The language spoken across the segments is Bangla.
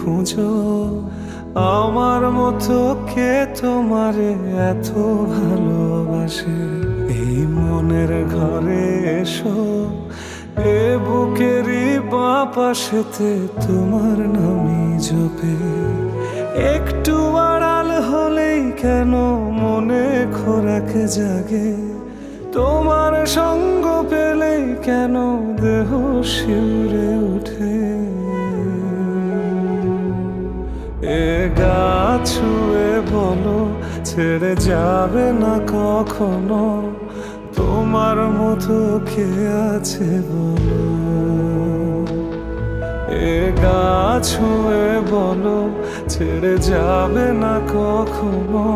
খুঁজো, আমার মতো কে তোমারে এত ভালোবাসে। এই মনের ঘরে এসো, এ বুকেরই বাঁ পাশেতে তোমার নামই জপে। একটু আড়াল হলেই কেন মনে খোরাক জাগে, তোমার সঙ্গ পেলেই কেন দেহ শিউরে ওঠে। এ গা ছুঁয়ে বলো ছেড়ে যাবে না কখনো, তোমার মতো কে আছে বলো। এ গা ছুঁয়ে বলো ছেড়ে যাবে না কখনো।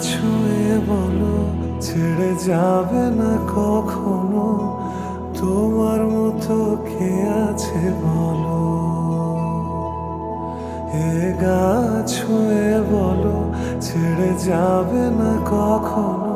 ছুঁয়ে বলো ছেড়ে যাবে না কখনো, তোমার মতো কে আছে বলো। এ গা ছুঁয়ে বলো ছেড়ে যাবে না কখনো,